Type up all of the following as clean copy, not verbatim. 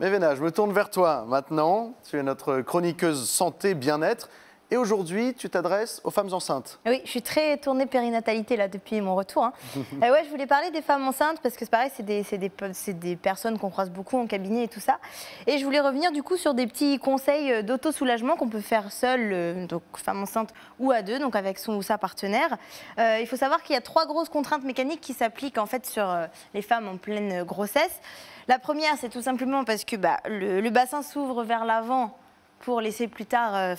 Mévena, je me tourne vers toi maintenant. Tu es notre chroniqueuse santé, bien-être. Et aujourd'hui, tu t'adresses aux femmes enceintes. Oui, je suis très tournée périnatalité là depuis mon retour. Hein. Ouais, je voulais parler des femmes enceintes parce que c'est pareil, c'est des personnes qu'on croise beaucoup en cabinet et tout ça. Et je voulais revenir du coup sur des petits conseils d'auto-soulagement qu'on peut faire seule, donc femme enceinte ou à deux, donc avec son ou sa partenaire. Il faut savoir qu'il y a 3 grosses contraintes mécaniques qui s'appliquent en fait sur les femmes en pleine grossesse. La première, c'est tout simplement parce que le bassin s'ouvre vers l'avant pour laisser plus tard,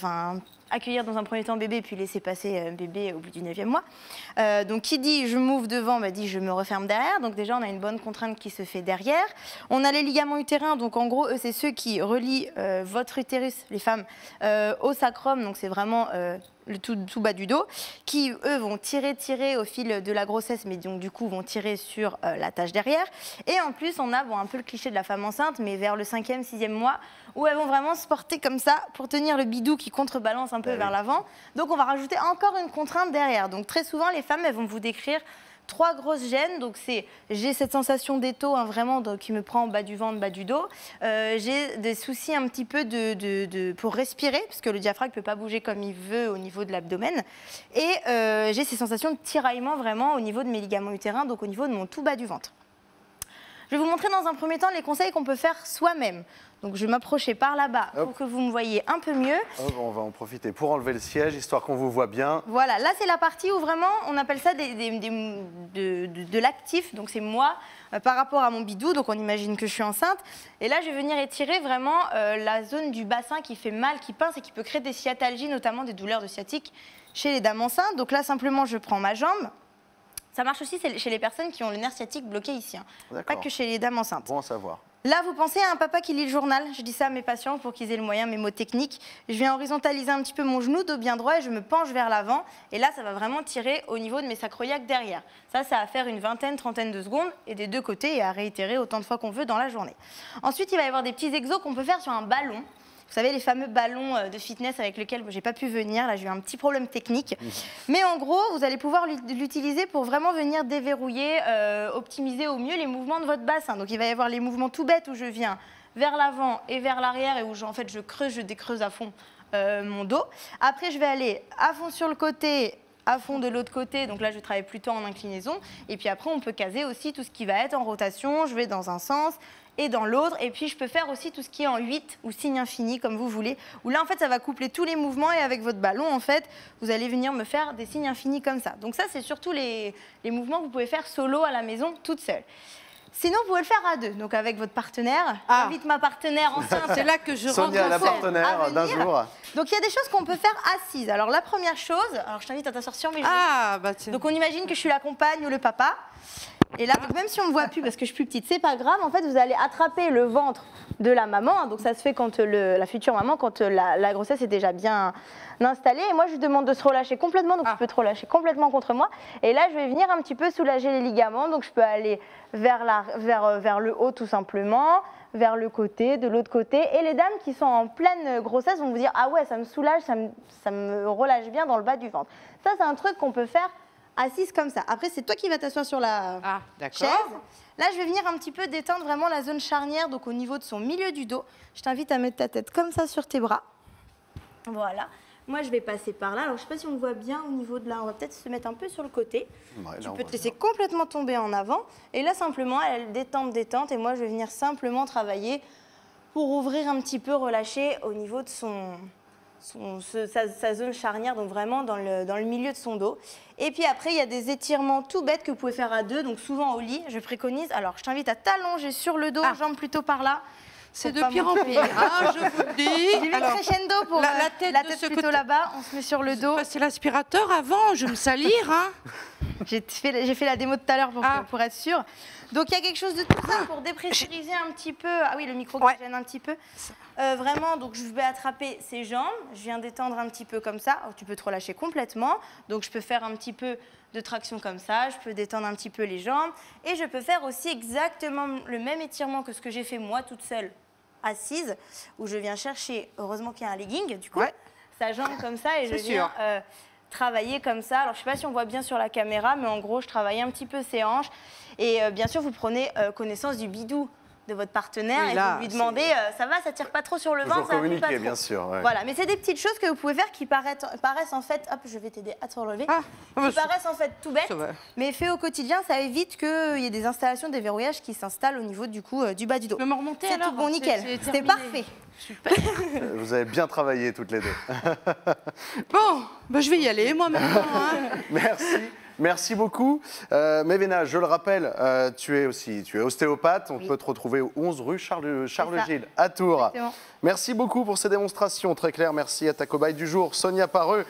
accueillir dans un premier temps bébé, puis laisser passer bébé au bout du 9e mois. Donc qui dit je m'ouvre devant, dit je me referme derrière. Donc déjà on a une bonne contrainte qui se fait derrière. On a les ligaments utérins, donc en gros eux c'est ceux qui relient votre utérus, les femmes, au sacrum, donc c'est vraiment le tout bas du dos, qui eux vont tirer au fil de la grossesse, mais donc du coup vont tirer sur la tâche derrière. Et en plus on a un peu le cliché de la femme enceinte, mais vers le 5e, 6e mois, où elles vont vraiment se porter comme ça pour tenir le bidou qui contrebalance un peu vers l'avant. Donc on va rajouter encore une contrainte derrière. Donc très souvent les femmes elles vont vous décrire 3 grosses gênes, donc c'est j'ai cette sensation d'étau vraiment qui me prend en bas du ventre, bas du dos. J'ai des soucis un petit peu pour respirer, parce que le diaphragme ne peut pas bouger comme il veut au niveau de l'abdomen. Et j'ai ces sensations de tiraillement vraiment au niveau de mes ligaments utérins, donc au niveau de mon tout bas du ventre. Je vais vous montrer dans un premier temps les conseils qu'on peut faire soi-même. Donc je vais m'approcher par là-bas pour que vous me voyez un peu mieux. On va en profiter pour enlever le siège, histoire qu'on vous voit bien. Voilà, là c'est la partie où vraiment on appelle ça de l'actif. Donc c'est moi par rapport à mon bidou, donc on imagine que je suis enceinte. Et là je vais venir étirer vraiment la zone du bassin qui fait mal, qui pince et qui peut créer des sciatalgies, notamment des douleurs de sciatique chez les dames enceintes. Donc là simplement je prends ma jambe. Ça marche aussi chez les personnes qui ont le nerf sciatique bloqué ici, pas que chez les dames enceintes. Bon à savoir. Là, vous pensez à un papa qui lit le journal. Je dis ça à mes patients pour qu'ils aient le moyen, mes mots techniques. Je viens horizontaliser un petit peu mon genou, dos bien droit, et je me penche vers l'avant. Et là, ça va vraiment tirer au niveau de mes sacroiliacs derrière. Ça va faire une vingtaine, trentaine de secondes, et des deux côtés, et à réitérer autant de fois qu'on veut dans la journée. Ensuite, il va y avoir des petits exos qu'on peut faire sur un ballon. Vous savez, les fameux ballons de fitness avec lesquels je n'ai pas pu venir. Là, j'ai eu un petit problème technique. Mais en gros, vous allez pouvoir l'utiliser pour vraiment venir déverrouiller, optimiser au mieux les mouvements de votre bassin. Donc, il va y avoir les mouvements tout bêtes où je viens vers l'avant et vers l'arrière et où en fait, je creuse, je décreuse à fond mon dos. Après, je vais aller à fond sur le côté, à fond de l'autre côté. Donc là, je travaille plutôt en inclinaison. Et puis après, on peut caser aussi tout ce qui va être en rotation. Je vais dans un sens et dans l'autre. Et puis, je peux faire aussi tout ce qui est en 8 ou signe infini, comme vous voulez. Où là, en fait, ça va coupler tous les mouvements. Et avec votre ballon, en fait, vous allez venir me faire des signes infinis comme ça. Donc ça, c'est surtout les mouvements que vous pouvez faire solo à la maison, toute seule. Sinon, vous pouvez le faire à deux, donc avec votre partenaire. J'invite ma partenaire enceinte. C'est là que je rentre. Sonia, la partenaire d'un jour. Donc, il y a des choses qu'on peut faire assises. Alors, la première chose, je t'invite à t'asseoir sur mes genoux. Donc, on imagine que je suis la compagne ou le papa. Et là, donc, même si on ne me voit plus parce que je suis plus petite, c'est pas grave. En fait, vous allez attraper le ventre de la maman. Donc, ça se fait quand la future maman, quand la grossesse est déjà bien installée. Et moi, je lui demande de se relâcher complètement. Donc, tu peux te relâcher complètement contre moi. Et là, je vais venir un petit peu soulager les ligaments. Donc, je peux aller vers le haut, tout simplement, vers le côté, de l'autre côté. Et les dames qui sont en pleine grossesse vont vous dire « Ah ouais, ça me soulage, ça me relâche bien dans le bas du ventre. » Ça, c'est un truc qu'on peut faire assise comme ça. Après, c'est toi qui vas t'asseoir sur la chaise. Là, je vais venir un petit peu détendre vraiment la zone charnière, donc au niveau de son milieu du dos. Je t'invite à mettre ta tête comme ça sur tes bras. Voilà. Moi, je vais passer par là. Alors, je ne sais pas si on voit bien au niveau de là. On va peut-être se mettre un peu sur le côté. Ouais, tu peux te laisser complètement tomber en avant. Et là, simplement, elle détente. Et moi, je vais venir simplement travailler pour ouvrir un petit peu, relâcher au niveau de sa zone charnière, donc vraiment dans le milieu de son dos. Et puis après, il y a des étirements tout bêtes que vous pouvez faire à deux, donc souvent au lit, je préconise. Alors, je t'invite à t'allonger sur le dos, jambes plutôt par là. C'est de pire en pire, je vous le dis. J'y vais crescendo pour la tête plutôt là-bas, on se met sur le dos. C'est l'aspirateur avant, je vais me salir. J'ai fait la démo tout à l'heure pour être sûre. Donc il y a quelque chose de tout ça pour dépressuriser un petit peu. Ah oui, le micro qui gêne un petit peu. Vraiment, donc je vais attraper ses jambes. Je viens détendre un petit peu comme ça. Alors, tu peux te relâcher complètement. Donc je peux faire un petit peu de traction comme ça. Je peux détendre un petit peu les jambes. Et je peux faire aussi exactement le même étirement que ce que j'ai fait moi toute seule, assise, où je viens chercher, heureusement qu'il y a un legging, du coup, sa jambe comme ça. Et je viens travailler comme ça. Alors je ne sais pas si on voit bien sur la caméra, mais en gros, je travaille un petit peu ses hanches. Et bien sûr, vous prenez connaissance du bidou de votre partenaire Oui, et là, vous lui demandez ça va, ça tire pas trop sur le Toujours ventre, ça appuie pas communiquer, trop. bien sûr. Ouais. Voilà, mais c'est des petites choses que vous pouvez faire qui paraissent en fait, hop, je vais t'aider à te relever, Ah, qui paraissent en fait tout bêtes, ça va. mais fait au quotidien, ça évite qu'il y ait des installations, des verrouillages qui s'installent au niveau du coup du bas du dos. Tu peux me remonter C'est alors tout bon, nickel. C'était terminé. parfait. Super. Vous avez bien travaillé toutes les deux. Bon, bah, je vais y aller moi maintenant. Hein. Merci. Merci beaucoup. Mévéna, je le rappelle, tu es ostéopathe. On peut te retrouver au 11 rue Charles Gilles à Tours. Exactement. Merci beaucoup pour ces démonstrations très claires. Merci à ta cobaye du jour, Sonia Pareux.